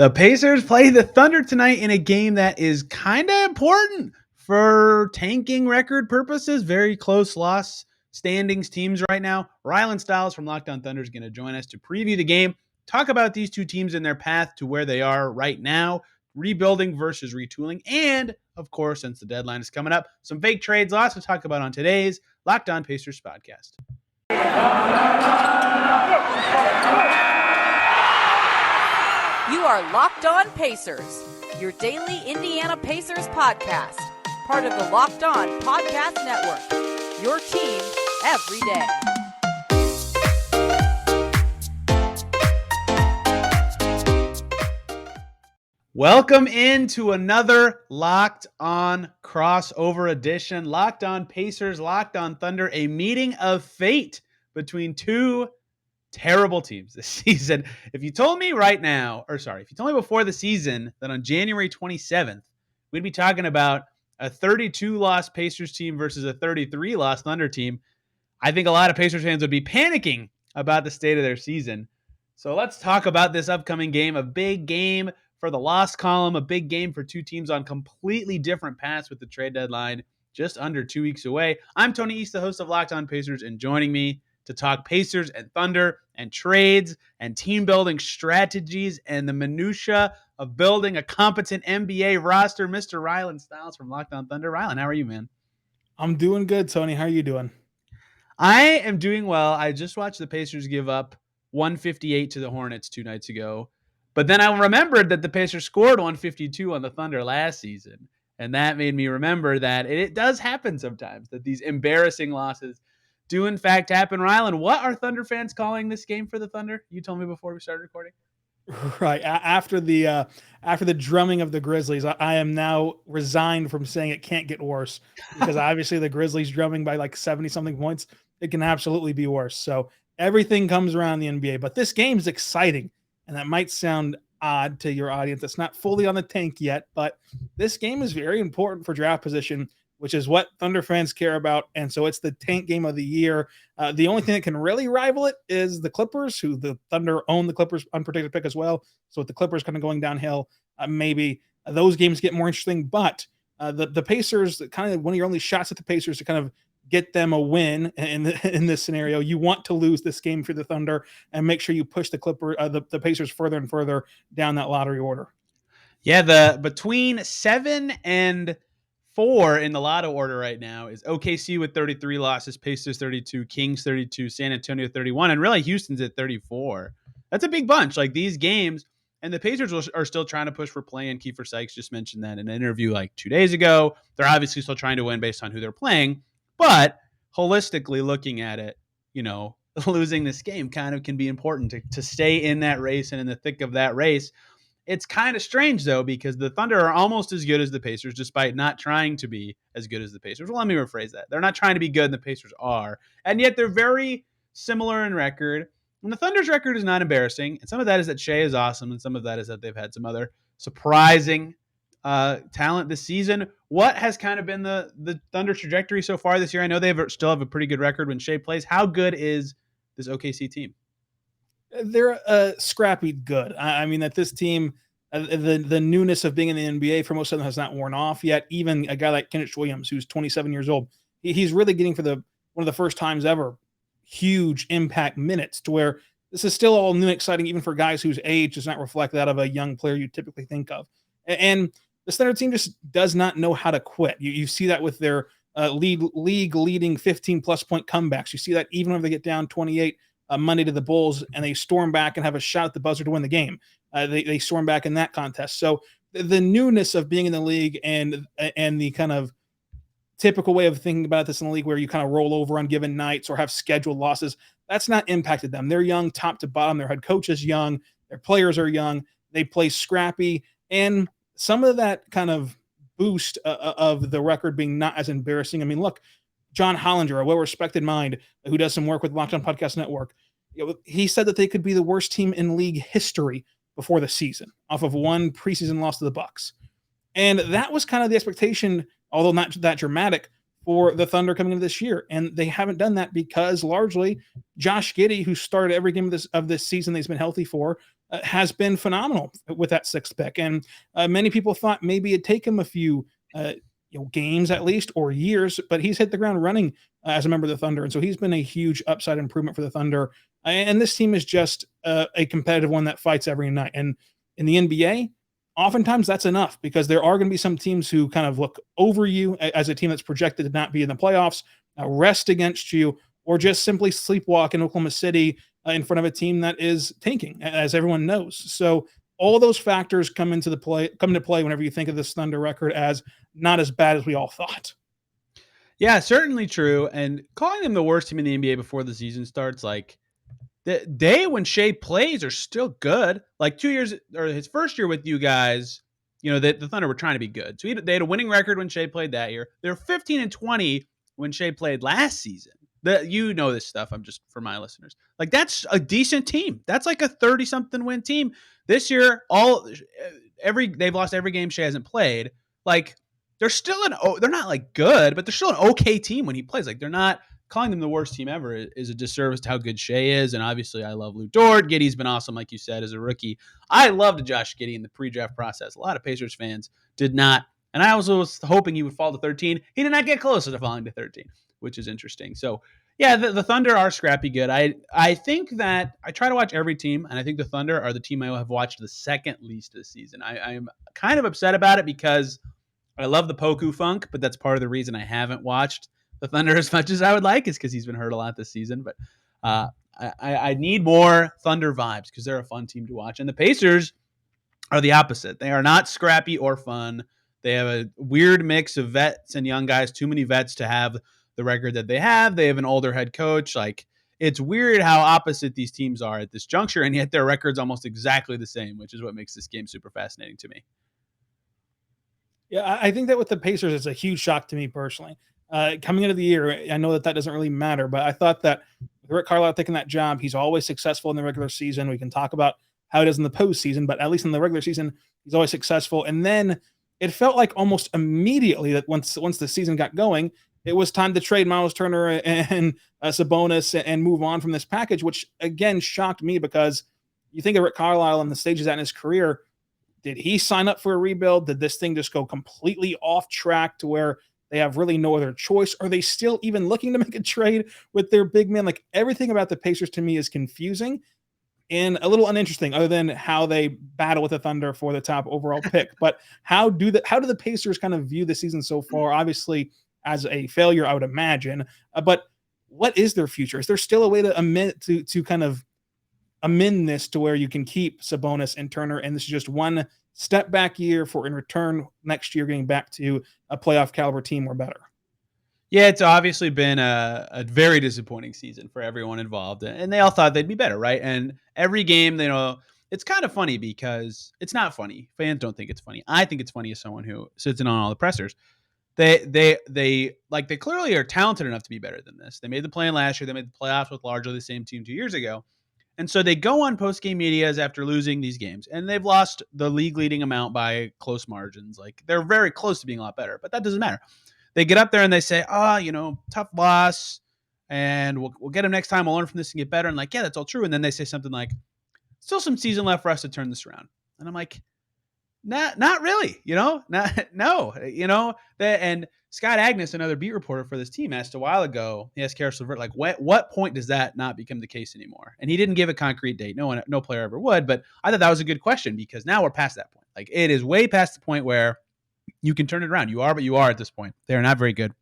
The Pacers play the Thunder tonight in a game that is kind of important for tanking record purposes. Very close loss standings teams right now. Rylan Stiles from Locked On Thunder is going to join us to preview the game, talk about these two teams and their path to where they are right now, rebuilding versus retooling, and, of course, since the deadline is coming up, some fake trades, lots to talk about on today's Locked On Pacers podcast. You are Locked On Pacers, your daily Indiana Pacers podcast, part of the Locked On Podcast Network, your team every day. Welcome into another Locked On crossover edition. Locked On Pacers, Locked On Thunder, a meeting of fate between two terrible teams this season. If you told me before the season that on January 27th, we'd be talking about a 32-loss Pacers team versus a 33-loss Thunder team, I think a lot of Pacers fans would be panicking about the state of their season. So let's talk about this upcoming game, a big game for the loss column, a big game for two teams on completely different paths with the trade deadline just under 2 weeks away. I'm Tony East, the host of Locked On Pacers, and joining me to talk Pacers and Thunder and trades and team building strategies and the minutia of building a competent NBA roster, Mr. Rylan Stiles from Locked On Thunder. Rylan, how are you, man? I'm doing good, Tony. How are you doing? I am doing well. I just watched the Pacers give up 158 to the Hornets 2 nights ago, but then I remembered that the Pacers scored 152 on the Thunder last season, and that made me remember that it does happen sometimes, that these embarrassing losses do in fact happen. Rylan, what are Thunder fans calling this game for the Thunder? You told me before we started recording. Right. After the drumming of the Grizzlies, I am now resigned from saying it can't get worse, because obviously the Grizzlies drumming by like 70-something points, it can absolutely be worse. So everything comes around the NBA, but this game is exciting, and that might sound odd to your audience that's not fully on the tank yet, but this game is very important for draft position, which is what Thunder fans care about. And so it's the tank game of the year. The only thing that can really rival it is the Clippers, who the Thunder own the Clippers unprotected pick as well. So with the Clippers kind of going downhill, maybe those games get more interesting. But the Pacers, kind of one of your only shots at the Pacers to kind of get them a win in this scenario. You want to lose this game for the Thunder and make sure you push the Pacers further and further down that lottery order. Yeah, between 7 and 4 in the lotto order right now is OKC with 33 losses, Pacers 32, Kings 32, San Antonio 31, and really Houston's at 34. That's a big bunch. Like these games, and the Pacers are still trying to push for play-in. Kiefer Sykes just mentioned that in an interview like 2 days ago. They're obviously still trying to win based on who they're playing, but holistically looking at it, losing this game kind of can be important to stay in that race and in the thick of that race. It's kind of strange, though, because the Thunder are almost as good as the Pacers, despite not trying to be as good as the Pacers. Well, let me rephrase that. They're not trying to be good, and the Pacers are. And yet they're very similar in record. And the Thunder's record is not embarrassing. And some of that is that Shea is awesome, and some of that is that they've had some other surprising talent this season. What has kind of been the Thunder trajectory so far this year? I know they still have a pretty good record when Shea plays. How good is this OKC team? They're scrappy good. I mean, that this team, the newness of being in the NBA for most of them has not worn off yet. Even a guy like Kenrich Williams, who's 27 years old, he's really getting for one of the first times ever huge impact minutes, to where this is still all new and exciting, even for guys whose age does not reflect that of a young player you typically think of. And the Thunder team just does not know how to quit. You see that with their league leading 15-plus point comebacks. You see that even when they get down 28 Monday to the Bulls and they storm back and have a shot at the buzzer to win the game. They storm back in that contest. So the newness of being in the league and the kind of typical way of thinking about this in the league, where you kind of roll over on given nights or have scheduled losses, that's not impacted them. They're young top to bottom. Their head coach is young. Their players are young. They play scrappy. And some of that kind of boost of the record being not as embarrassing. I mean, look, John Hollinger, a well-respected mind who does some work with Locked On Podcast Network, he said that they could be the worst team in league history before the season, off of one preseason loss to the Bucks. And that was kind of the expectation, although not that dramatic, for the Thunder coming into this year. And they haven't done that because largely Josh Gatty, who started every game of this season that he's been healthy for, has been phenomenal with that sixth pick. And many people thought maybe it'd take him a few games at least or years, but he's hit the ground running as a member of the Thunder. And so he's been a huge upside improvement for the Thunder. And this team is just a competitive one that fights every night. And in the NBA, oftentimes that's enough because there are going to be some teams who kind of look over you as a team that's projected to not be in the playoffs, rest against you, or just simply sleepwalk in Oklahoma City in front of a team that is tanking, as everyone knows. So all those factors come into play whenever you think of this Thunder record as not as bad as we all thought. Yeah, certainly true. And calling them the worst team in the NBA before the season starts, like the day when Shea plays are still good. Like 2 years or his first year with you guys, the Thunder were trying to be good. So they had a winning record when Shea played that year. They were 15-20 when Shea played last season. This stuff. I'm just for my listeners. Like that's a decent team. That's like a 30-something win team. This year, they've lost every game Shea hasn't played. Like they're not like good, but they're still an okay team when he plays. Like they're not calling them the worst team ever is a disservice to how good Shea is. And obviously I love Lou Dort. Giddy's been awesome, like you said, as a rookie. I loved Josh Giddey in the pre-draft process. A lot of Pacers fans did not. And I also was hoping he would fall to 13. He did not get closer to falling to 13, which is interesting. So yeah, the Thunder are scrappy good. I think that I try to watch every team, and I think the Thunder are the team I have watched the second least this season. I'm kind of upset about it because I love the Poku Funk, but that's part of the reason I haven't watched the Thunder as much as I would like is because he's been hurt a lot this season. But I need more Thunder vibes because they're a fun team to watch. And the Pacers are the opposite. They are not scrappy or fun. They have a weird mix of vets and young guys, too many vets to have the record that they have. They have an older head coach. Like it's weird how opposite these teams are at this juncture, and yet their record's almost exactly the same, which is what makes this game super fascinating to me. Yeah, I think that with the Pacers, it's a huge shock to me personally. Coming into the year, I know that doesn't really matter, but I thought that with Rick Carlisle taking that job, he's always successful in the regular season. We can talk about how it is in the postseason, but at least in the regular season, he's always successful. And then it felt like almost immediately that once the season got going, it was time to trade Miles Turner and Sabonis and move on from this package, which again shocked me because you think of Rick Carlisle and the stages at in his career. Did he sign up for a rebuild? Did this thing just go completely off track to where they have really no other choice? Are they still even looking to make a trade with their big man? Like everything about the Pacers to me is confusing and a little uninteresting other than how they battle with the Thunder for the top overall pick. But how do the Pacers kind of view the season so far? Obviously as a failure, I would imagine. But what is their future? Is there still a way to amend this to where you can keep Sabonis and Turner, and this is just one step back year for in return next year getting back to a playoff caliber team or better? Yeah, it's obviously been a very disappointing season for everyone involved, and they all thought they'd be better, right? And every game, it's kind of funny because it's not funny. Fans don't think it's funny. I think it's funny as someone who sits in on all the pressers. They clearly are talented enough to be better than this. They made the play-in last year. They made the playoffs with largely the same team 2 years ago. And so they go on post-game medias after losing these games, and they've lost the league-leading amount by close margins. Like, they're very close to being a lot better, but that doesn't matter. They get up there and they say, tough loss, and we'll get them next time. We'll learn from this and get better. And like, yeah, that's all true. And then they say something like, still some season left for us to turn this around. And I'm like, not really, no. And Scott Agnes, another beat reporter for this team, asked a while ago, he asked Karis LeVert, like, what point does that not become the case anymore? And he didn't give a concrete date. No player ever would, but I thought that was a good question because now we're past that point. Like, it is way past the point where you can turn it around. You are, but you are at this point. They're not very good.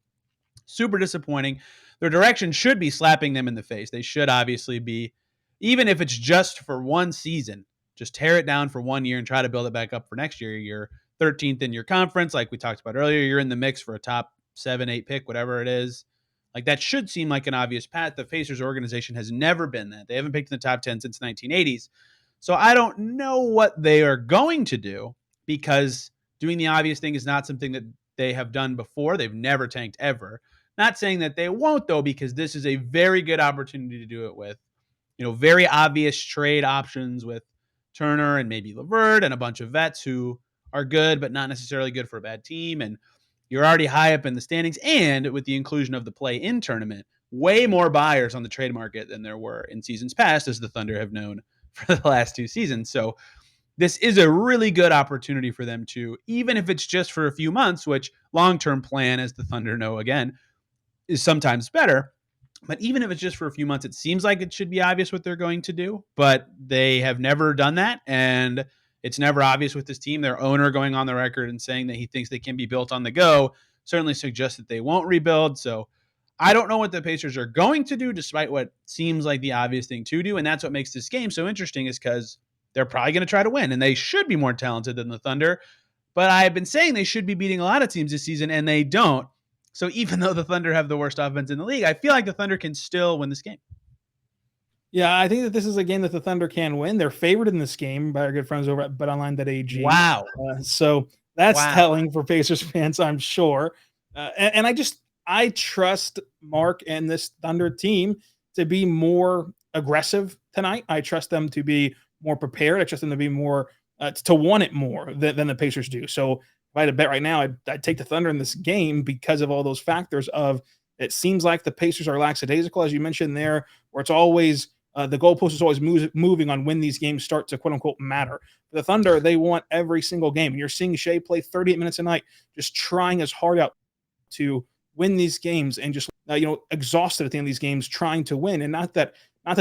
Super disappointing. Their direction should be slapping them in the face. They should obviously be, even if it's just for one season, just tear it down for 1 year and try to build it back up for next year. You're 13th in your conference, like we talked about earlier. You're in the mix for a top 7-8 pick, whatever it is. Like, that should seem like an obvious path. The Pacers organization has never been that. They haven't picked in the top 10 since the 1980s. So I don't know what they are going to do because doing the obvious thing is not something that they have done before. They've never tanked ever. Not saying that they won't, though, because this is a very good opportunity to do it with, very obvious trade options with Turner and maybe LeVert and a bunch of vets who are good, but not necessarily good for a bad team. And you're already high up in the standings. And with the inclusion of the play-in tournament, way more buyers on the trade market than there were in seasons past, as the Thunder have known for the last 2 seasons. So this is a really good opportunity for them to, even if it's just for a few months, which long-term plan, as the Thunder know again, is sometimes better. But even if it's just for a few months, it seems like it should be obvious what they're going to do, but they have never done that. And it's never obvious with this team. Their owner going on the record and saying that he thinks they can be built on the go certainly suggests that they won't rebuild. So I don't know what the Pacers are going to do, despite what seems like the obvious thing to do. And that's what makes this game so interesting, is because they're probably going to try to win, and they should be more talented than the Thunder. But I've been saying they should be beating a lot of teams this season, and they don't. So even though the Thunder have the worst offense in the league, I feel like the Thunder can still win this game. Yeah, I think that this is a game that the Thunder can win. They're favored in this game by our good friends over at BetOnline.ag. Wow. So that's telling for Pacers fans, I'm sure. And I trust Mark and this Thunder team to be more aggressive tonight. I trust them to be more prepared. I trust them to be more to want it more than the Pacers do. So if I had to bet right now, I'd take the Thunder in this game because of all those factors of, it seems like the Pacers are lackadaisical, as you mentioned there, where it's always the goalpost is always moving on when these games start to quote unquote matter. For the Thunder, they want every single game. And you're seeing Shea play 38 minutes a night, just trying his heart out to win these games, and just exhausted at the end of these games trying to win. And not that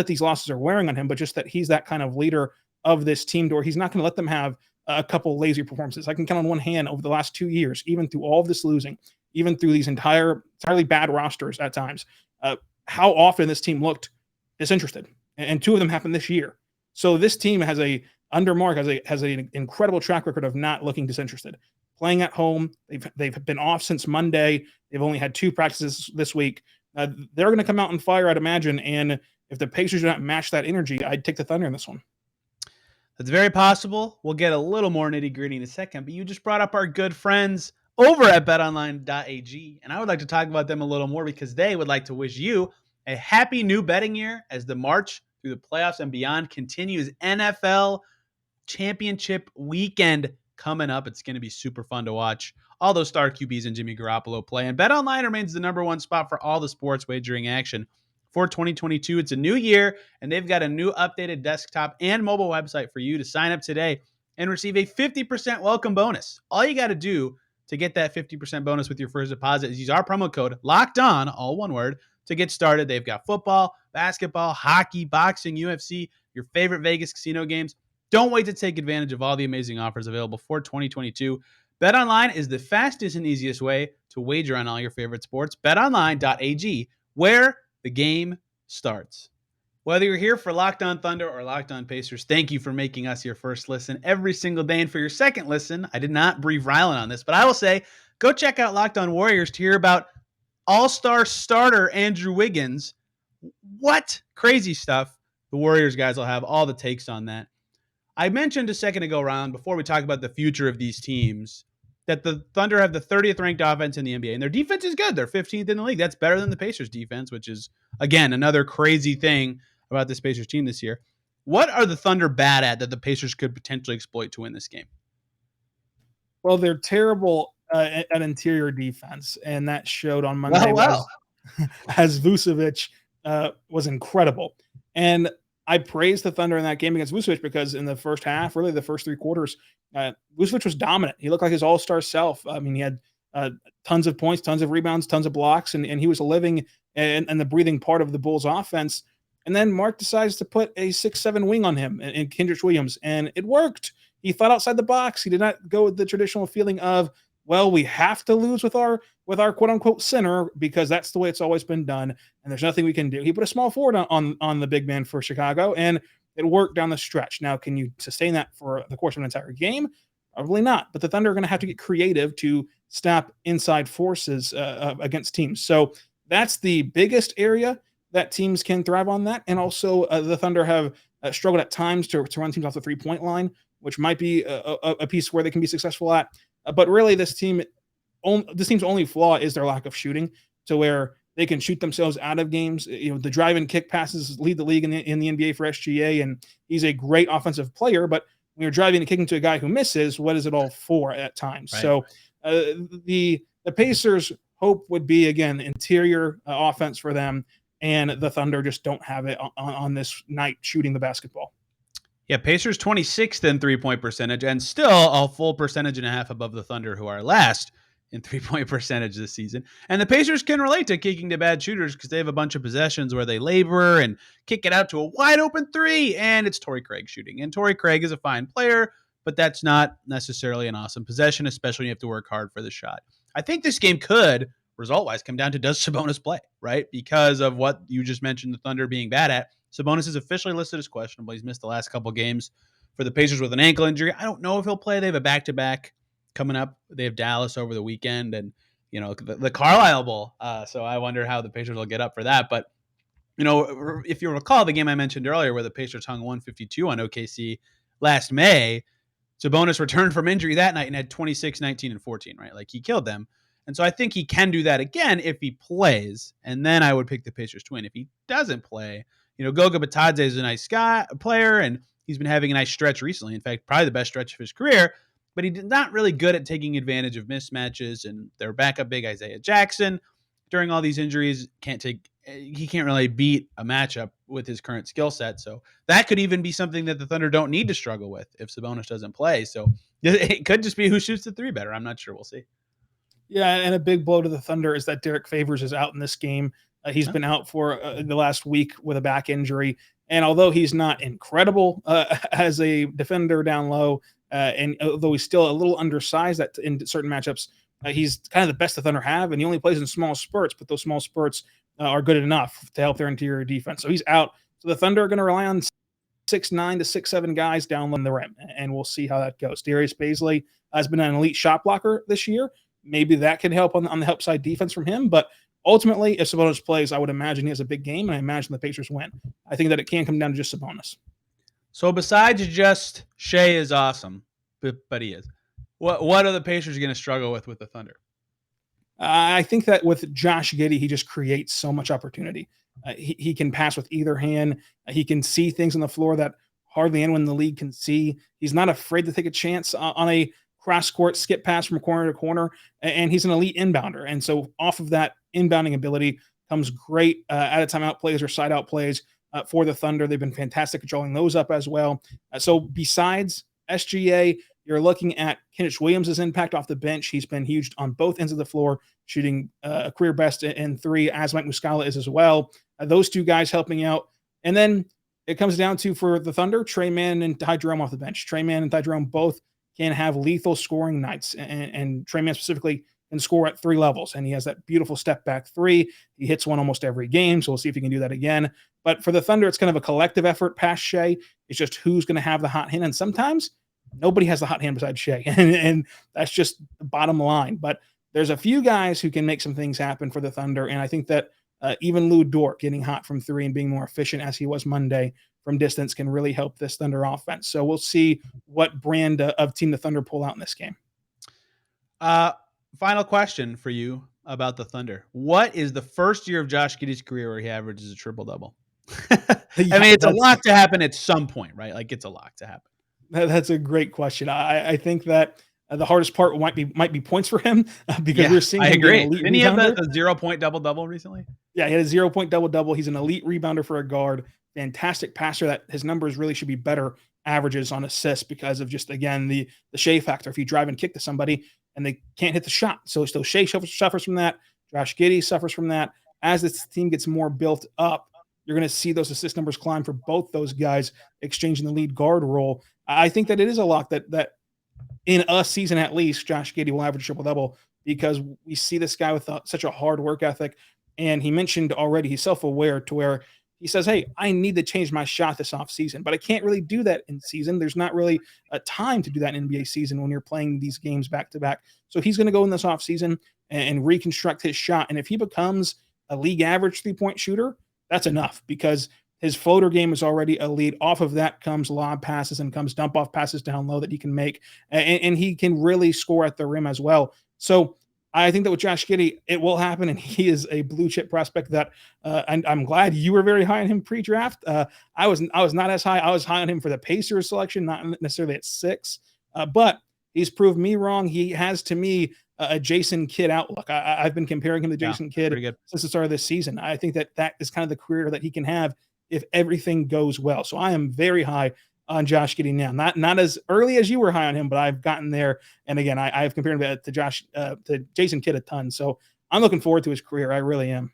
these losses are wearing on him, but just that he's that kind of leader of this team, where he's not going to let them have a couple lazy performances. I can count on one hand over the last 2 years, even through all of this losing, even through these entirely bad rosters at times, how often this team looked disinterested. And 2 of them happened this year. So this team under Mark has an incredible track record of not looking disinterested. Playing at home, they've been off since Monday. They've only had 2 practices this week. They're going to come out on fire, I'd imagine. And if the Pacers do not match that energy, I'd take the Thunder in this one. That's very possible. We'll get a little more nitty-gritty in a second, but you just brought up our good friends over at betonline.ag, and I would like to talk about them a little more because they would like to wish you a happy new betting year as the march through the playoffs and beyond continues. NFL championship weekend coming up. It's going to be super fun to watch all those star QBs and Jimmy Garoppolo play. And BetOnline remains the #1 spot for all the sports wagering action for 2022. It's a new year, and they've got a new updated desktop and mobile website for you to sign up today and receive a 50% welcome bonus. All you got to do to get that 50% bonus with your first deposit is use our promo code LOCKEDON, all one word, to get started. They've got football, basketball, hockey, boxing, UFC, your favorite Vegas casino games. Don't wait to take advantage of all the amazing offers available for 2022. BetOnline is the fastest and easiest way to wager on all your favorite sports. BetOnline.ag, where the game starts. Whether you're here for Locked On Thunder or Locked On Pacers, thank you for making us your first listen every single day. And for your second listen, I did not brief Rylan on this, but I will say, go check out Locked On Warriors to hear about all-star starter Andrew Wiggins. What crazy stuff. The Warriors guys will have all the takes on that. I mentioned a second ago, Rylan, before we talk about the future of these teams, that the Thunder have the 30th ranked offense in the NBA, and their defense is good. They're 15th in the league. That's better than the Pacers defense, which is, again, another crazy thing about this Pacers team this year. What are the Thunder bad at that the Pacers could potentially exploit to win this game? Well, they're terrible at interior defense, and that showed on Monday as Vucevic was incredible. And I praised the Thunder in that game against Vucevic because in the first half, really the first 3 quarters, Vucevic was dominant. He looked like his all-star self. I mean, he had tons of points, tons of rebounds, tons of blocks, and he was a living and the breathing part of the Bulls offense. And then Mark decides to put a 6'7" wing on him in Kendrick Williams, and it worked. He thought outside the box. He did not go with the traditional feeling of, well, we have to lose with our quote unquote center because that's the way it's always been done, and there's nothing we can do. He put a small forward on the big man for Chicago, and it worked down the stretch. Now, can you sustain that for the course of an entire game? Probably not. But the Thunder are going to have to get creative to stop inside forces against teams. So that's the biggest area that teams can thrive on that. And also the Thunder have struggled at times to run teams off the 3-point line, which might be a piece where they can be successful at. But really, this team's only flaw is their lack of shooting, to where they can shoot themselves out of games. You know, the drive and kick passes lead the league in the NBA for SGA, and he's a great offensive player. But when you're driving and kicking to a guy who misses, what is it all for at times? Right. So the Pacers' hope would be, again, interior offense for them, and the Thunder just don't have it on this night shooting the basketball. Yeah, Pacers 26th in 3-point percentage and still a full percentage and a half above the Thunder, who are last in 3-point percentage this season. And the Pacers can relate to kicking to bad shooters because they have a bunch of possessions where they labor and kick it out to a wide open three, and it's Torrey Craig shooting. And Torrey Craig is a fine player, but that's not necessarily an awesome possession, especially when you have to work hard for the shot. I think this game could, result-wise, come down to does Sabonis play, right? Because of what you just mentioned, the Thunder being bad at. Sabonis is officially listed as questionable. He's missed the last couple games for the Pacers with an ankle injury. I don't know if he'll play. They have a back-to-back coming up. They have Dallas over the weekend and, the Carlisle Bowl. So I wonder how the Pacers will get up for that. But, if you recall the game I mentioned earlier where the Pacers hung 152 on OKC last May, Sabonis returned from injury that night and had 26, 19, and 14, right? Like, he killed them. And so I think he can do that again if he plays. And then I would pick the Pacers to win. If he doesn't play, Goga Batadze is a nice player, and he's been having a nice stretch recently. In fact, probably the best stretch of his career. But he's not really good at taking advantage of mismatches. And their backup big, Isaiah Jackson, during all these injuries, he can't really beat a matchup with his current skill set. So that could even be something that the Thunder don't need to struggle with if Sabonis doesn't play. So it could just be who shoots the three better. I'm not sure. We'll see. Yeah, and a big blow to the Thunder is that Derek Favors is out in this game. He's been out for the last week with a back injury. And although he's not incredible as a defender down low, and although he's still a little undersized in certain matchups, he's kind of the best the Thunder have, and he only plays in small spurts, but those small spurts are good enough to help their interior defense. So he's out. So the Thunder are going to rely on 6'9" to 6'7" guys down on the rim, and we'll see how that goes. Darius Bailey has been an elite shot blocker this year. Maybe that can help on the help side defense from him, but ultimately, if Sabonis plays, I would imagine he has a big game, and I imagine the Pacers win. I think that it can come down to just Sabonis. So besides just Shea is awesome, but he is. What are the Pacers going to struggle with the Thunder? I think that with Josh Giddey, he just creates so much opportunity. He can pass with either hand. He can see things on the floor that hardly anyone in the league can see. He's not afraid to take a chance on a cross-court skip pass from corner to corner, and he's an elite inbounder. And so off of that inbounding ability comes great out-of-timeout plays or side-out plays for the Thunder. They've been fantastic at drawing those up as well. So besides SGA, you're looking at Kenrich Williams' impact off the bench. He's been huge on both ends of the floor, shooting a career best in three, as Mike Muscala is as well. Those two guys helping out. And then it comes down to, for the Thunder, Trey Mann and Ty Jerome off the bench. Trey Mann and Ty Jerome both can have lethal scoring nights, and Trey Mann specifically can score at three levels, and he has that beautiful step back three. He hits one almost every game, so we'll see if he can do that again. But for the Thunder, it's kind of a collective effort past Shea. It's just who's going to have the hot hand, and sometimes nobody has the hot hand besides Shea, and that's just the bottom line. But there's a few guys who can make some things happen for the Thunder, and I think that even Lou Dort getting hot from three and being more efficient as he was Monday from distance can really help this Thunder offense. So we'll see what brand of team the Thunder pull out in this game. Final question for you about the Thunder. What is the first year of Josh Giddey's career where he averages a triple-double? I mean, it's a lock to happen at some point, right? Like, it's a lock to happen. That's a great question. I think that the hardest part might be points for him because we're seeing. I agree. Didn't he have a 0-point double-double recently? Yeah, he had a 0-point double-double. He's an elite rebounder for a guard. Fantastic passer. That his numbers really should be better averages on assists because of just, again, the Shea factor. If you drive and kick to somebody and they can't hit the shot, so Shea suffers from that. Josh Giddey suffers from that. As this team gets more built up, you're going to see those assist numbers climb for both those guys exchanging the lead guard role. I think that it is a lock that in a season at least, Josh Giddey will average triple-double because we see this guy with such a hard work ethic. And he mentioned already he's self-aware to where he says, hey, I need to change my shot this offseason, but I can't really do that in season. There's not really a time to do that in NBA season when you're playing these games back-to-back. So he's going to go in this offseason and reconstruct his shot. And if he becomes a league average three-point shooter, that's enough because his floater game is already elite. Off of that comes lob passes and comes dump-off passes down low that he can make. And he can really score at the rim as well. So I think that with Josh Giddey, it will happen, and he is a blue chip prospect that and I'm glad you were very high on him pre-draft. I was not as high. I was high on him for the Pacers selection, not necessarily at 6. But he's proved me wrong. He has, to me, a Jason Kidd outlook. I've been comparing him to Jason Kidd since the start of this season. I think that is kind of the career that he can have if everything goes well. So I am very high on Josh Giddey now. Not as early as you were high on him, but I've gotten there. And again, I've compared him to Jason Kidd a ton. So I'm looking forward to his career. I really am.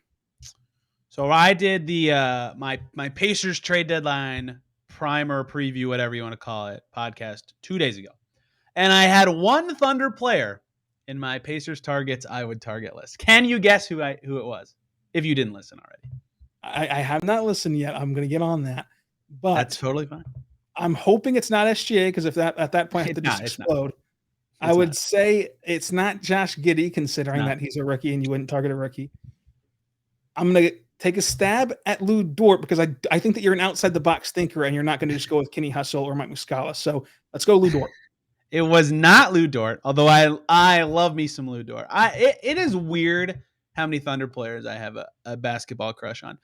So I did the my Pacers trade deadline primer preview, whatever you want to call it, podcast 2 days ago. And I had one Thunder player in my Pacers targets I would target list. Can you guess who it was? If you didn't listen already. I have not listened yet. I'm going to get on that. But that's totally fine. I'm hoping it's not SGA, because if that at that point I have to just explode. I would say it's not Josh Giddey, considering that he's a rookie and you wouldn't target a rookie. I'm going to take a stab at Lou Dort, because I think that you're an outside the box thinker and you're not going to just go with Kenny Hustle or Mike Muscala. So let's go Lou Dort. It was not Lou Dort, although I love me some Lou Dort. It is weird how many Thunder players I have a basketball crush on.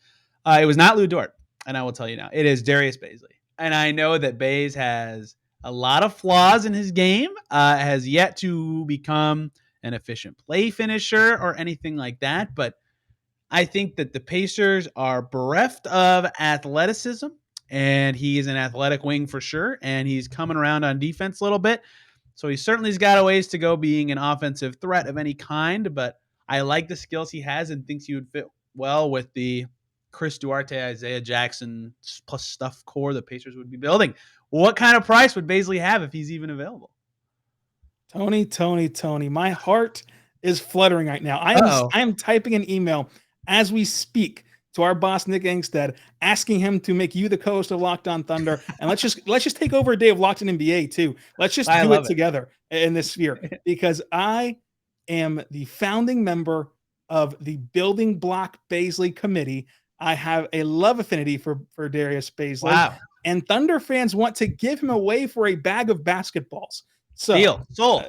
It was not Lou Dort, and I will tell you now. It is Darius Bailey. And I know that Baze has a lot of flaws in his game, has yet to become an efficient play finisher or anything like that. But I think that the Pacers are bereft of athleticism, and he is an athletic wing for sure, and he's coming around on defense a little bit. So he certainly's got a ways to go being an offensive threat of any kind, but I like the skills he has and thinks he would fit well with the Chris Duarte, Isaiah Jackson plus stuff core the Pacers would be building. What kind of price would Bazley have if he's even available? Tony, my heart is fluttering right now. I am typing an email as we speak to our boss Nick Angstead, asking him to make you the co-host of Locked On Thunder, and let's just take over a day of Locked On NBA too. Let's just do it together in this sphere, because I am the founding member of the Building Block Bazley Committee. I have a love affinity for Darius Bailey. Wow. And Thunder fans want to give him away for a bag of basketballs. So, deal. Sold.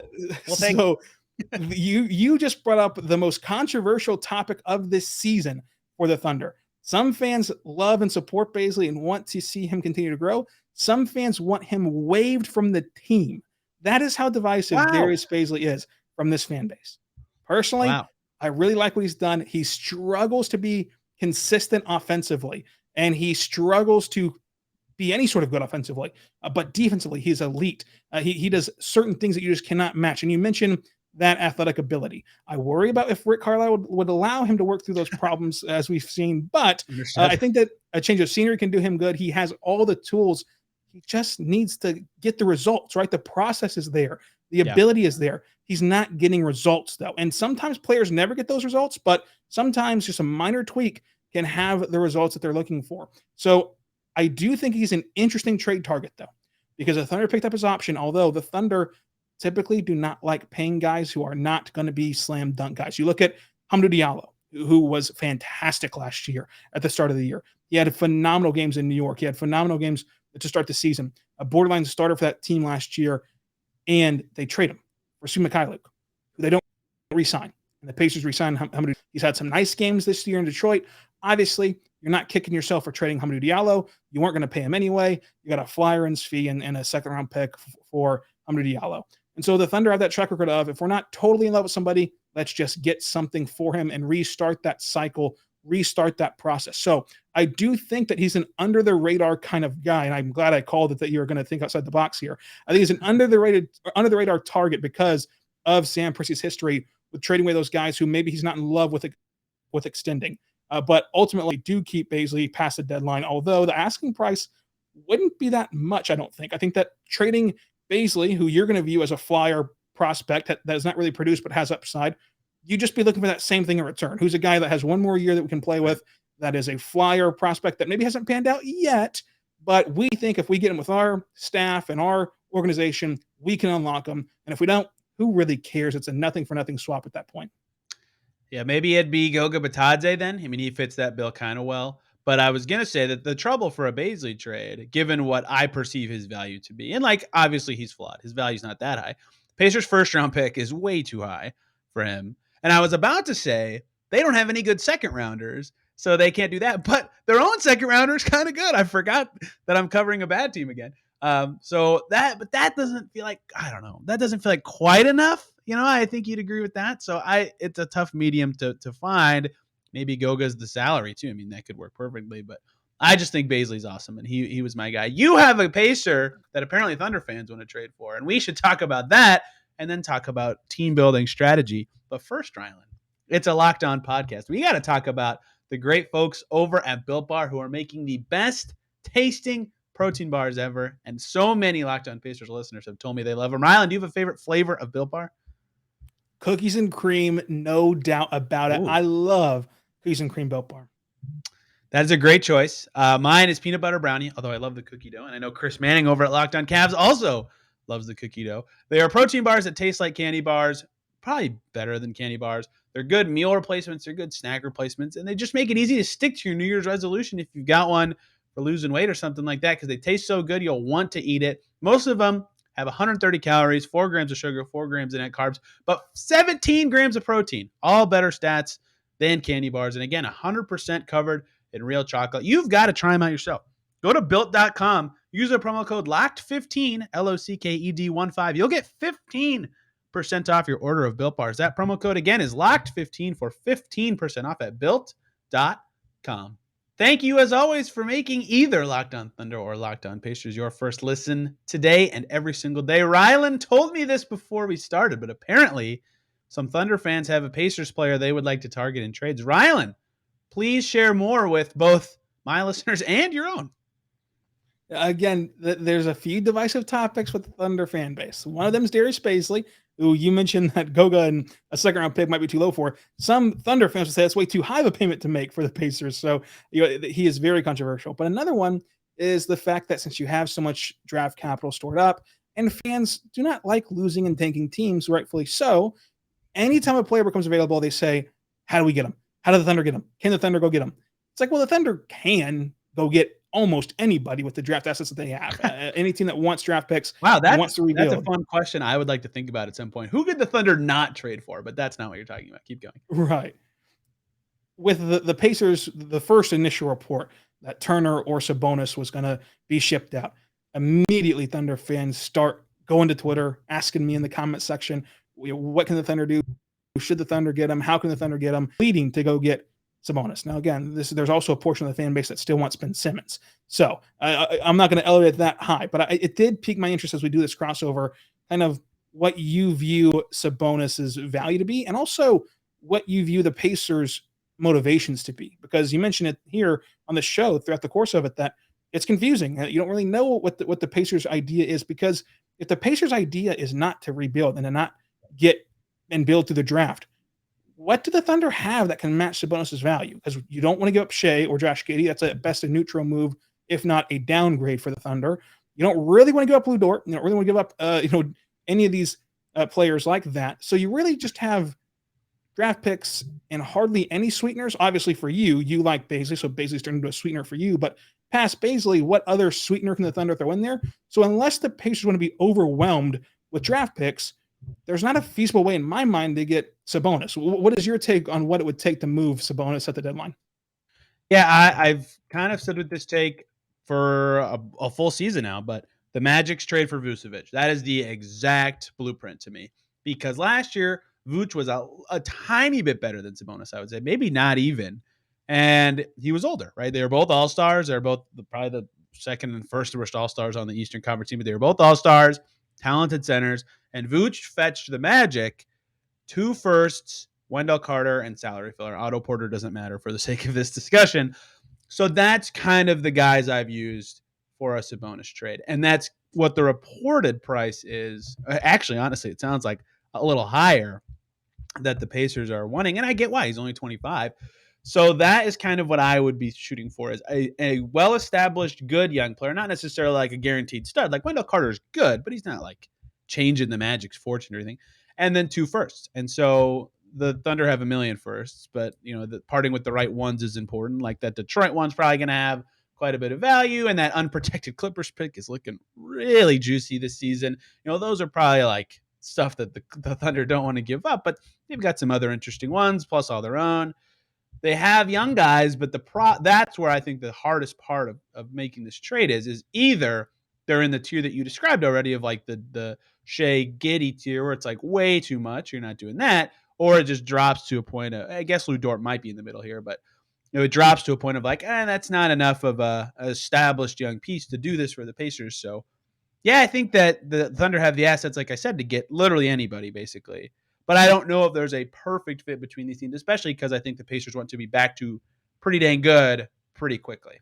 You just brought up the most controversial topic of this season for the Thunder. Some fans love and support Bazley and want to see him continue to grow. Some fans want him waived from the team. That is how divisive Darius Bailey is from this fan base. Personally, I really like what he's done. He struggles to be consistent offensively, and he struggles to be any sort of good offensively, but defensively, he's elite. He does certain things that you just cannot match. And you mentioned that athletic ability. I worry about if Rick Carlisle would allow him to work through those problems as we've seen, but I think that a change of scenery can do him good. He has all the tools. He just needs to get the results, right? The process is there. The ability is there. He's not getting results, though. And sometimes players never get those results, but sometimes just a minor tweak can have the results that they're looking for. So I do think he's an interesting trade target, though, because the Thunder picked up his option, although the Thunder typically do not like paying guys who are not going to be slam dunk guys. You look at Hamidou Diallo, who was fantastic last year at the start of the year. He had phenomenal games in New York. He had phenomenal games to start the season. A borderline starter for that team last year, and they trade him for Sue Mikhailiuk, who they don't re-sign. And the Pacers re-signed Hamidou. He's had some nice games this year in Detroit. Obviously, you're not kicking yourself for trading Hamidou Diallo. You weren't going to pay him anyway. You got a fly-ins fee and a second-round pick for Hamidou Diallo. And so the Thunder have that track record of, if we're not totally in love with somebody, let's just get something for him and restart that cycle, restart that process. So I do think that he's an under-the-radar kind of guy, and I'm glad I called it that you're going to think outside the box here. I think he's an under-the-radar target because of Sam Presti's history with trading away those guys who maybe he's not in love with extending. But ultimately do keep Bazley past the deadline, although the asking price wouldn't be that much, I don't think. I think that trading Bazley, who you're going to view as a flyer prospect that does not really produce but has upside, you just be looking for that same thing in return. Who's a guy that has one more year that we can play with, that is a flyer prospect that maybe hasn't panned out yet, but we think if we get him with our staff and our organization, we can unlock him. And if we don't, who really cares? It's a nothing for nothing swap at that point. Yeah, maybe it'd be Goga Batadze then. I mean, he fits that bill kind of well. But I was going to say that the trouble for a Bazley trade, given what I perceive his value to be, and like, obviously he's flawed. His value's not that high. Pacers' first-round pick is way too high for him. And I was about to say they don't have any good second-rounders, so they can't do that. But their own second-rounder is kind of good. I forgot that I'm covering a bad team again. But that doesn't feel like, I don't know, that doesn't feel like quite enough. You know, I think you'd agree with that. So it's a tough medium to find. Maybe Goga's the salary too. I mean, that could work perfectly, but I just think Baisley's awesome, and he was my guy. You have a Pacer that apparently Thunder fans want to trade for, and we should talk about that and then talk about team building strategy. But first, Rylan, it's a Locked On podcast. We got to talk about the great folks over at Built Bar who are making the best tasting protein bars ever, and so many Locked On Pacers listeners have told me they love them. Rylan, do you have a favorite flavor of Built Bar? Cookies and cream, no doubt about it. Ooh. I love cookies and cream Built Bar. That is a great choice. Mine is peanut butter brownie, although I love the cookie dough. And I know Chris Manning over at Locked On Cavs also loves the cookie dough. They are protein bars that taste like candy bars, probably better than candy bars. They're good meal replacements. They're good snack replacements. And they just make it easy to stick to your New Year's resolution if you've got one for losing weight or something like that, because they taste so good, you'll want to eat it. Most of them have 130 calories, 4 grams of sugar, 4 grams of net carbs, but 17 grams of protein. All better stats than candy bars. And again, 100% covered in real chocolate. You've got to try them out yourself. Go to built.com, use the promo code LOCKED15, LOCKED15. You'll get 15% off your order of Built Bars. That promo code again is LOCKED15 for 15% off at built.com. Thank you, as always, for making either Locked On Thunder or Locked On Pacers your first listen today and every single day. Rylan told me this before we started, but apparently some Thunder fans have a Pacers player they would like to target in trades. Rylan, please share more with both my listeners and your own. Again, there's a few divisive topics with the Thunder fan base. One of them is Darius Bailey, who you mentioned that Goga and a second-round pick might be too low for. Some Thunder fans would say that's way too high of a payment to make for the Pacers. So he is very controversial. But another one is the fact that since you have so much draft capital stored up, and fans do not like losing and tanking teams, rightfully so, anytime a player becomes available, they say, how do we get him? How do the Thunder get him? Can the Thunder go get him? It's like, well, the Thunder can go get almost anybody with the draft assets that they have. Any team that wants draft picks, wow, wants to rebuild. That's a fun question I would like to think about at some point. Who could the Thunder not trade for? But that's not what you're talking about. Keep going. Right. With the Pacers, the first initial report that Turner or Sabonis was going to be shipped out, immediately Thunder fans start going to Twitter, asking me in the comment section, what can the Thunder do? Should the Thunder get him? How can the Thunder get him? Leading to go get Sabonis. Now, again, there's also a portion of the fan base that still wants Ben Simmons. So I'm not going to elevate that high, but it did pique my interest as we do this crossover, kind of what you view Sabonis's value to be, and also what you view the Pacers' motivations to be. Because you mentioned it here on the show throughout the course of it that it's confusing. You don't really know what the Pacers' idea is, because if the Pacers' idea is not to rebuild and to not get and build through the draft, what do the Thunder have that can match Sabonis' value? Because you don't want to give up Shea or Josh Gatty. That's at best a neutral move, if not a downgrade for the Thunder. You don't really want to give up Lou Dort. You don't really want to give up any of these players like that. So you really just have draft picks and hardly any sweeteners. Obviously for you like Baisley, so Baisley's turned into a sweetener for you. But past Baisley, what other sweetener can the Thunder throw in there? So unless the Pacers want to be overwhelmed with draft picks, there's not a feasible way in my mind to get Sabonis. What is your take on what it would take to move Sabonis at the deadline? Yeah, I've kind of stood with this take for a full season now, but the Magic's trade for Vucevic, that is the exact blueprint to me. Because last year, Vuce was a tiny bit better than Sabonis, I would say. Maybe not even. And he was older, right? They were both all-stars. They're both probably the second and first worst all-stars on the Eastern Conference team, but they were both all-stars, talented centers. And Vuce fetched the Magic 2 firsts, Wendell Carter, and salary filler. Otto Porter doesn't matter for the sake of this discussion. So that's kind of the guys I've used for a Sabonis trade. And that's what the reported price is. Actually, honestly, it sounds like a little higher that the Pacers are wanting. And I get why. He's only 25. So that is kind of what I would be shooting for, is a well-established, good young player. Not necessarily like a guaranteed stud. Like Wendell Carter is good, but he's not like changing the Magic's fortune or anything. And then 2 firsts. And so the Thunder have 1 million firsts, but the parting with the right ones is important. Like that Detroit one's probably going to have quite a bit of value, and that unprotected Clippers pick is looking really juicy this season. Those are probably like stuff that the Thunder don't want to give up, but they've got some other interesting ones, plus all their own. They have young guys, but that's where I think the hardest part of making this trade is either they're in the tier that you described already of like the Shea Gatty tier, where it's like way too much. You're not doing that. Or it just drops to a point of, I guess Lou Dort might be in the middle here, but it drops to a point of like, that's not enough of a established young piece to do this for the Pacers. So, yeah, I think that the Thunder have the assets, like I said, to get literally anybody, basically. But I don't know if there's a perfect fit between these teams, especially because I think the Pacers want to be back to pretty dang good pretty quickly.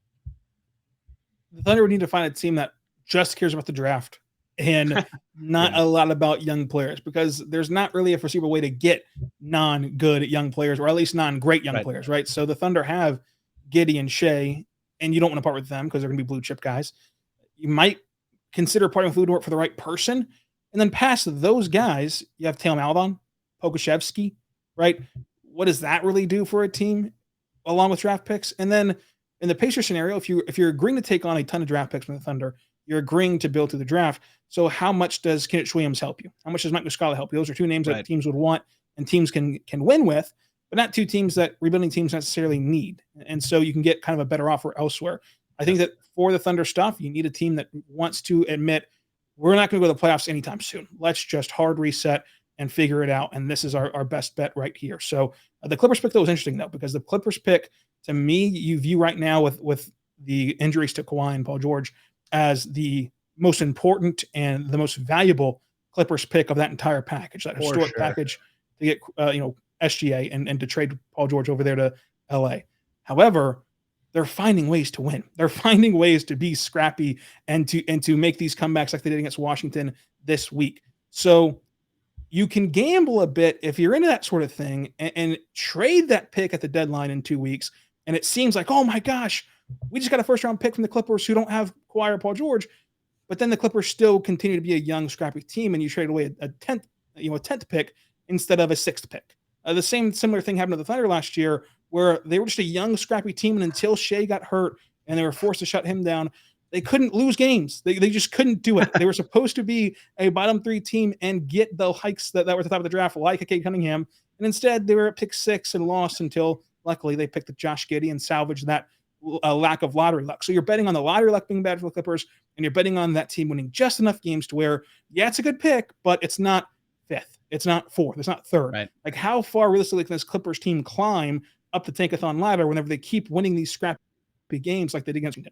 The Thunder would need to find a team that just cares about the draft and not a lot about young players, because there's not really a foreseeable way to get non-good young players, or at least non-great young players, right? So the Thunder have Gatty and Shea, and you don't want to part with them because they're going to be blue chip guys. You might consider parting with Woodward for the right person. And then past those guys, you have Taylor Maledon, Pokusevski, right? What does that really do for a team along with draft picks? And then in the Pacers scenario, if you're agreeing to take on a ton of draft picks from the Thunder, you're agreeing to build through the draft. So how much does Kenneth Williams help you? How much does Mike Muscala help you? Those are two names that teams would want and teams can win with, but not two teams that rebuilding teams necessarily need. And so you can get kind of a better offer elsewhere. I think that for the Thunder stuff, you need a team that wants to admit, we're not going to go to the playoffs anytime soon. Let's just hard reset and figure it out. And this is our best bet right here. So the Clippers pick, though, was interesting, though, because the Clippers pick, to me, you view right now with the injuries to Kawhi and Paul George as the most important and the most valuable Clippers pick of that entire package, that historic package to get, SGA and to trade Paul George over there to LA. However, they're finding ways to win. They're finding ways to be scrappy and to make these comebacks like they did against Washington this week. So you can gamble a bit if you're into that sort of thing and trade that pick at the deadline in 2 weeks. And it seems like, oh my gosh, we just got a first round pick from the Clippers who don't have Kawhi or Paul George. But then the Clippers still continue to be a young, scrappy team, and you trade away a 10th pick instead of a 6th pick. The similar thing happened to the Thunder last year, where they were just a young, scrappy team, and until Shea got hurt and they were forced to shut him down, they couldn't lose games. They just couldn't do it. They were supposed to be a bottom 3 team and get the hikes that were at the top of the draft, like a Cade Cunningham, and instead they were at pick 6 and lost until, luckily, they picked the Josh Giddey and salvaged that lack of lottery luck. So you're betting on the lottery luck being bad for the Clippers, and you're betting on that team winning just enough games to where, yeah, it's a good pick, but it's not 5th. It's not 4th. It's not 3rd. Right. Like, how far realistically can this Clippers team climb up the tankathon ladder whenever they keep winning these scrappy games like they did against me?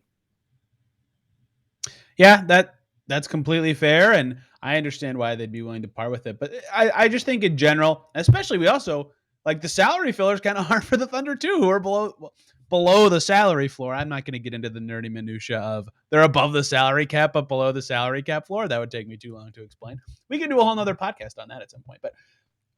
Yeah, that's completely fair, and I understand why they'd be willing to part with it. But I just think in general, especially, we also, like, the salary filler is kind of hard for the Thunder too, who are below the salary floor. I'm not going to get into the nerdy minutia of they're above the salary cap but below the salary cap floor. That would take me too long to explain. We can do a whole nother podcast on that at some point. But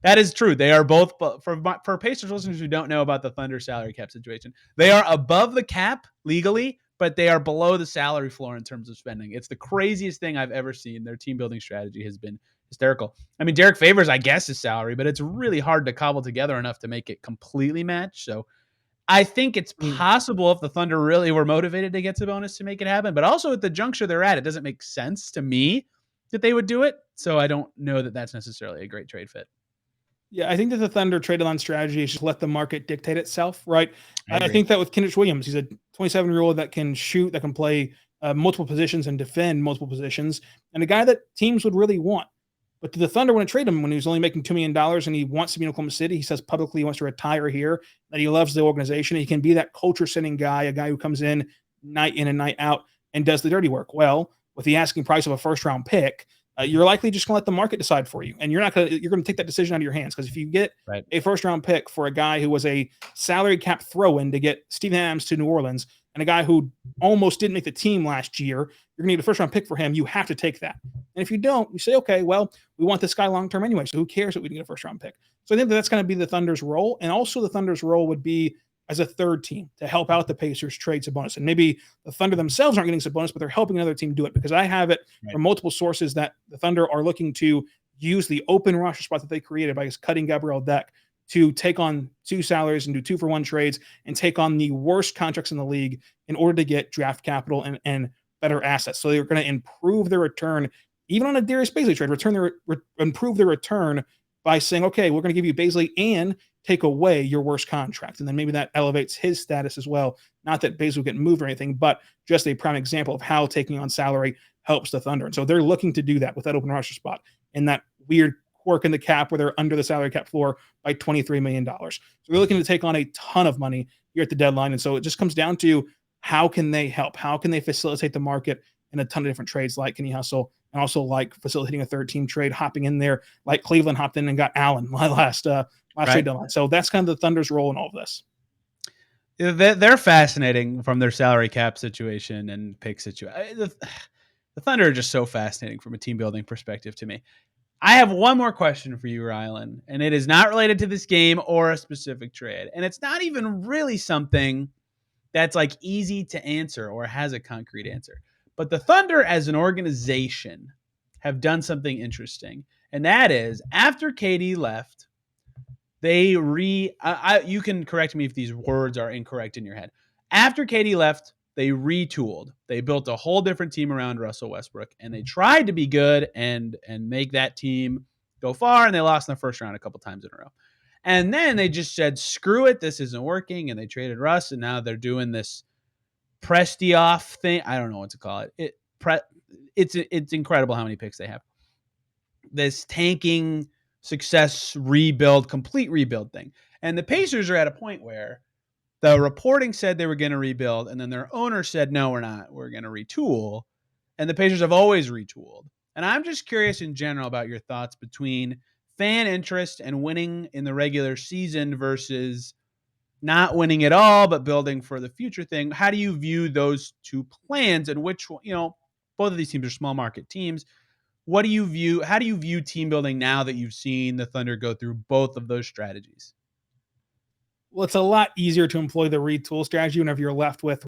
that is true. They are both, for Pacers listeners who don't know about the Thunder salary cap situation, they are above the cap legally, but they are below the salary floor in terms of spending. It's the craziest thing I've ever seen. Their team building strategy has been hysterical. I mean, Derek Favors, I guess, is salary, but it's really hard to cobble together enough to make it completely match. So I think it's possible if the Thunder really were motivated to get Sabonis to make it happen, but also at the juncture they're at, it doesn't make sense to me that they would do it. So I don't know that that's necessarily a great trade fit. Yeah, I think that the Thunder trade line strategy is just let the market dictate itself, right? I think that with Kenneth Williams, he's a 27-year-old that can shoot, that can play multiple positions and defend multiple positions, and a guy that teams would really want. But the Thunder want to trade him when he was only making $2 million and he wants to be in Oklahoma City. He says publicly he wants to retire here, that he loves the organization. He can be that culture-setting guy, a guy who comes in and night out and does the dirty work. Well, with the asking price of a first-round pick, you're likely just going to let the market decide for you. And you're going to take that decision out of your hands. Because if you get a first-round pick for a guy who was a salary cap throw-in to get Steven Adams to New Orleans, and a guy who almost didn't make the team last year, you're going to need a first-round pick for him. You have to take that. And if you don't, you say, okay, well, we want this guy long-term anyway, so who cares that we didn't get a first-round pick? So I think that's going to be the Thunder's role. And also the Thunder's role would be as a third team to help out the Pacers trade Sabonis. And maybe the Thunder themselves aren't getting Sabonis, but they're helping another team do it, because I have it from multiple sources that the Thunder are looking to use the open roster spot that they created by just cutting Gabriel Deck to take on 2 salaries and do 2-for-1 trades and take on the worst contracts in the league in order to get draft capital and better assets. So they're going to improve their return, even on a Darius Bailey trade, improve their return by saying, okay, we're going to give you Bailey and take away your worst contract. And then maybe that elevates his status as well. Not that Bailey will get moved or anything, but just a prime example of how taking on salary helps the Thunder. And so they're looking to do that with that open roster spot in that weird quirk in the cap where they're under the salary cap floor by $23 million. So they're looking to take on a ton of money here at the deadline. And so it just comes down to how can they help? How can they facilitate the market in a ton of different trades like Kenny Hustle and also like facilitating a third team trade, hopping in there like Cleveland hopped in and got Allen last trade deadline. So that's kind of the Thunder's role in all of this. They're fascinating from their salary cap situation and pick situation. The Thunder are just so fascinating from a team building perspective to me. I have one more question for you, Rylan, and it is not related to this game or a specific trade. And it's not even really something that's like easy to answer or has a concrete answer. But the Thunder as an organization have done something interesting. And that is after KD left, they you can correct me if these words are incorrect in your head. After KD left, they retooled. They built a whole different team around Russell Westbrook, and they tried to be good and make that team go far, and they lost in the first round a couple times in a row. And then they just said, screw it, this isn't working, and they traded Russ, and now they're doing this Presti-off thing. I don't know what to call it. It's incredible how many picks they have. This tanking success rebuild, complete rebuild thing. And the Pacers are at a point where the reporting said they were going to rebuild, and then their owner said, no, we're not. We're going to retool. And the Pacers have always retooled. And I'm just curious in general about your thoughts between fan interest and winning in the regular season versus not winning at all, but building for the future thing. How do you view those two plans, and which, both of these teams are small market teams. How do you view team building now that you've seen the Thunder go through both of those strategies? Well, it's a lot easier to employ the retool strategy whenever you're left with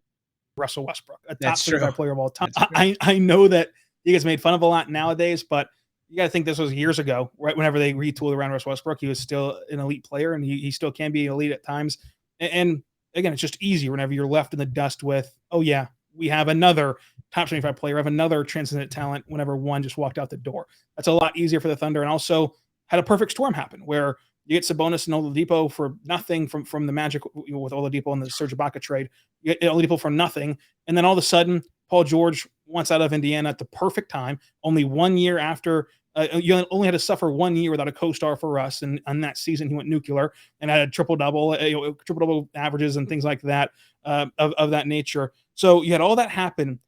Russell Westbrook, a top 25 player of all time. I know that he gets made fun of a lot nowadays, but you got to think this was years ago, right? Whenever they retooled around Russell Westbrook, he was still an elite player, and he still can be elite at times. And again, it's just easier whenever you're left in the dust with, oh yeah, we have another top 25 player, have another transcendent talent whenever one just walked out the door. That's a lot easier for the Thunder, and also had a perfect storm happen where you get Sabonis and Oladipo for nothing from the Magic with Oladipo and the Serge Ibaka trade. You get Oladipo for nothing, and then all of a sudden, Paul George wants out of Indiana at the perfect time, only 1 year after. You only had to suffer 1 year without a co-star for Russ, and on that season he went nuclear and had a triple-double averages and things like that of that nature. So you had all that happen,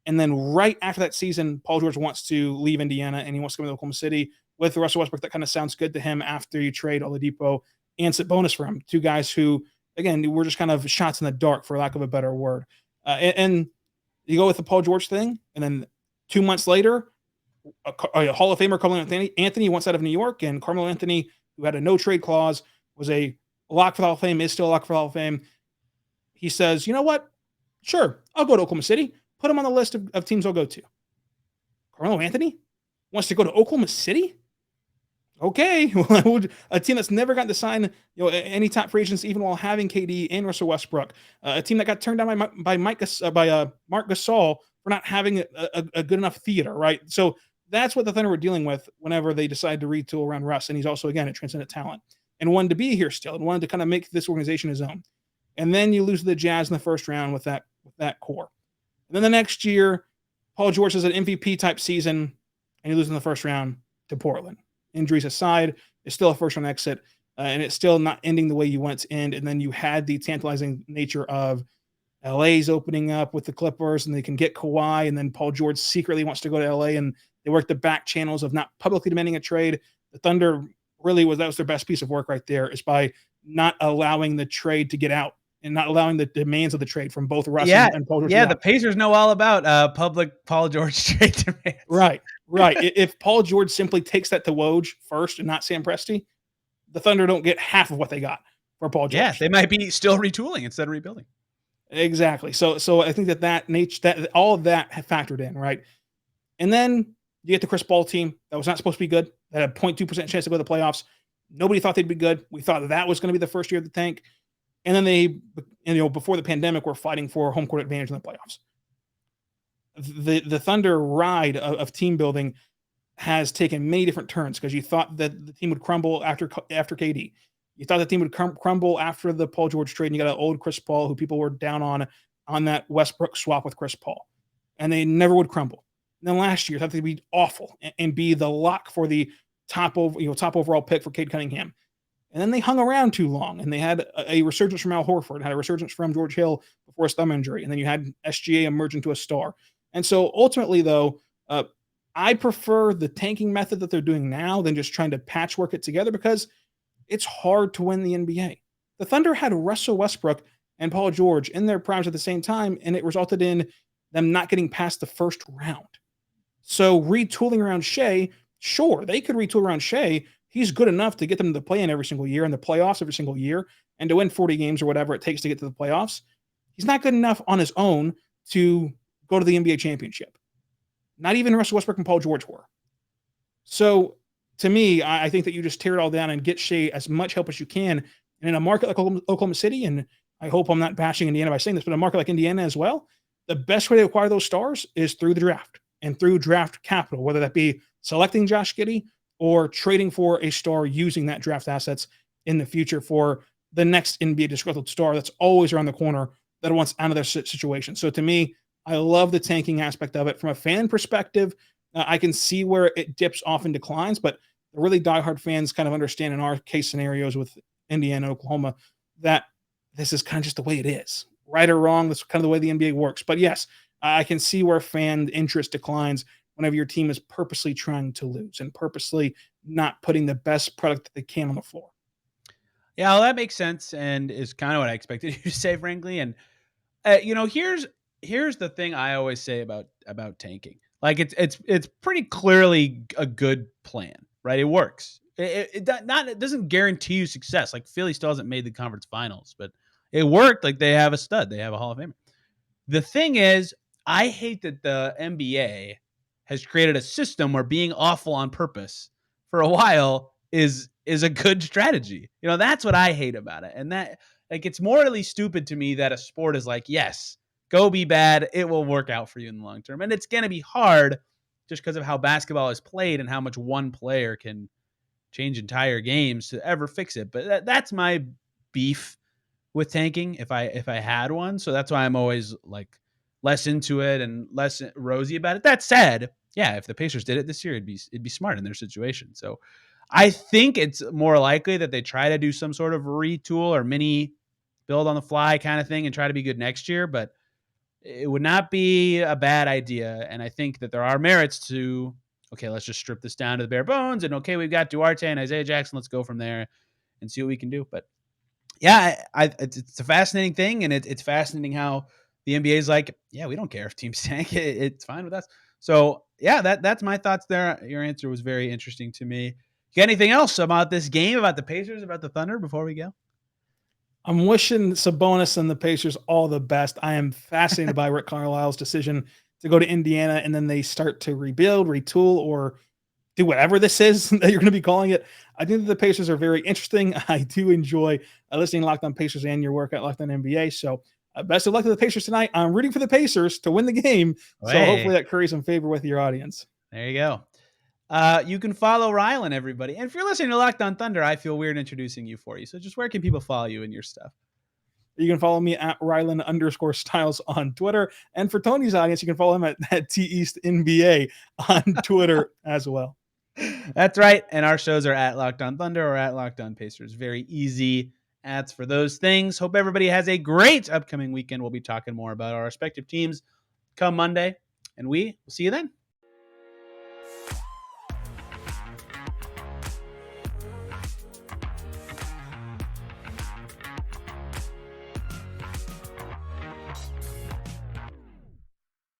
and then right after that season, Paul George wants to leave Indiana and he wants to go to Oklahoma City with Russell Westbrook. That kind of sounds good to him after you trade Oladipo and Sabonis for him, two guys who, again, were just kind of shots in the dark, for lack of a better word. And you go with the Paul George thing, and then 2 months later, a Hall of Famer, Carmelo Anthony, wants out of New York, and Carmelo Anthony, who had a no-trade clause, was a lock for the Hall of Fame, is still a lock for the Hall of Fame. He says, you know what? Sure, I'll go to Oklahoma City. Put him on the list of teams I'll go to. Carmelo Anthony wants to go to Oklahoma City? Okay, a team that's never gotten to sign any top free agents, even while having KD and Russell Westbrook. A team that got turned down by Mark Gasol for not having a good enough theater, right? So that's what the Thunder were dealing with whenever they decided to retool around Russ. And he's also, again, a transcendent talent and wanted to be here still and wanted to kind of make this organization his own. And then you lose to the Jazz in the first round with that core. And then the next year, Paul George has an MVP type season, and you lose in the first round to Portland. Injuries aside, it's still a first round exit, and it's still not ending the way you want it to end. And then you had the tantalizing nature of LA's opening up with the Clippers, and they can get Kawhi, and then Paul George secretly wants to go to LA, and they work the back channels of not publicly demanding a trade. The Thunder that was their best piece of work right there, is by not allowing the trade to get out and not allowing the demands of the trade from both Russ and Paul George. Yeah, the Pacers know all about public Paul George trade demands. Right. If Paul George simply takes that to Woj first and not Sam Presti, the Thunder don't get half of what they got for Paul George. Yeah, they might be still retooling instead of rebuilding. Exactly. So I think that all of that had factored in, right? And then you get the Chris Paul team that was not supposed to be good, that had a 0.2% chance to go to the playoffs. Nobody thought they'd be good. We thought that was going to be the first year of the tank. And then they, before the pandemic, were fighting for home court advantage in the playoffs. The Thunder ride of team building has taken many different turns, because you thought that the team would crumble after KD. You thought the team would crumble after the Paul George trade, and you got an old Chris Paul who people were down on that Westbrook swap with Chris Paul, and they never would crumble. And then last year, thought they'd be awful and be the lock for the top overall pick for Cade Cunningham. And then they hung around too long, and they had a resurgence from Al Horford, had a resurgence from George Hill before his thumb injury, and then you had SGA emerge into a star. And so ultimately, though, I prefer the tanking method that they're doing now than just trying to patchwork it together, because it's hard to win the NBA. The Thunder had Russell Westbrook and Paul George in their primes at the same time, and it resulted in them not getting past the first round. So retooling around Shea, sure, they could retool around Shea. He's good enough to get them to the play-in every single year and the playoffs every single year and to win 40 games or whatever it takes to get to the playoffs. He's not good enough on his own to go to the NBA championship. Not even Russell Westbrook and Paul George were. So to me, I think that you just tear it all down and get Shea as much help as you can. And in a market like Oklahoma City, and I hope I'm not bashing Indiana by saying this, but a market like Indiana as well, the best way to acquire those stars is through the draft and through draft capital, whether that be selecting Josh Giddey or trading for a star using that draft assets in the future for the next NBA disgruntled star that's always around the corner that wants out of their situation. So to me, I love the tanking aspect of it. From a fan perspective, I can see where it dips off and declines, but the really diehard fans kind of understand in our case scenarios with Indiana and Oklahoma that this is kind of just the way it is. Right or wrong, that's kind of the way the NBA works. But yes, I can see where fan interest declines whenever your team is purposely trying to lose and purposely not putting the best product that they can on the floor. Yeah, well, that makes sense and is kind of what I expected you to say, frankly. And here's the thing I always say about tanking. Like it's pretty clearly a good plan, right? It works. It doesn't guarantee you success. Like Philly still hasn't made the conference finals, but it worked. Like they have a stud, they have a Hall of Famer. The thing is, I hate that the NBA has created a system where being awful on purpose for a while is a good strategy. That's what I hate about it. And that, like, it's morally stupid to me that a sport is like, yes, go be bad. It will work out for you in the long term. And it's going to be hard just because of how basketball is played and how much one player can change entire games to ever fix it. But that's my beef with tanking if I had one. So that's why I'm always like less into it and less rosy about it. That said, yeah, if the Pacers did it this year, it'd be smart in their situation. So I think it's more likely that they try to do some sort of retool or mini build on the fly kind of thing and try to be good next year, but it would not be a bad idea. And I think that there are merits to, okay, let's just strip this down to the bare bones. And okay, we've got Duarte and Isaiah Jackson. Let's go from there and see what we can do. But yeah, it's a fascinating thing. And it's fascinating how the NBA is like, yeah, we don't care if teams tank. It's fine with us. So yeah, that's my thoughts there. Your answer was very interesting to me. You got anything else about this game, about the Pacers, about the Thunder before we go? I'm wishing Sabonis and the Pacers all the best. I am fascinated by Rick Carlisle's decision to go to Indiana, and then they start to rebuild, retool, or do whatever this is that you're going to be calling it. I think that the Pacers are very interesting. I do enjoy listening to Locked On Pacers and your work at Locked On NBA. So best of luck to the Pacers tonight. I'm rooting for the Pacers to win the game. So hopefully that curries some favor with your audience. There you go. You can follow Rylan, everybody. And if you're listening to Locked On Thunder, I feel weird introducing you for you. So just where can people follow you and your stuff? You can follow me at Rylan_Stiles on Twitter. And for Tony's audience, you can follow him at TEastNBA on Twitter as well. That's right. And our shows are at Locked On Thunder or at Locked On Pacers. Very easy ads for those things. Hope everybody has a great upcoming weekend. We'll be talking more about our respective teams come Monday. And we will see you then.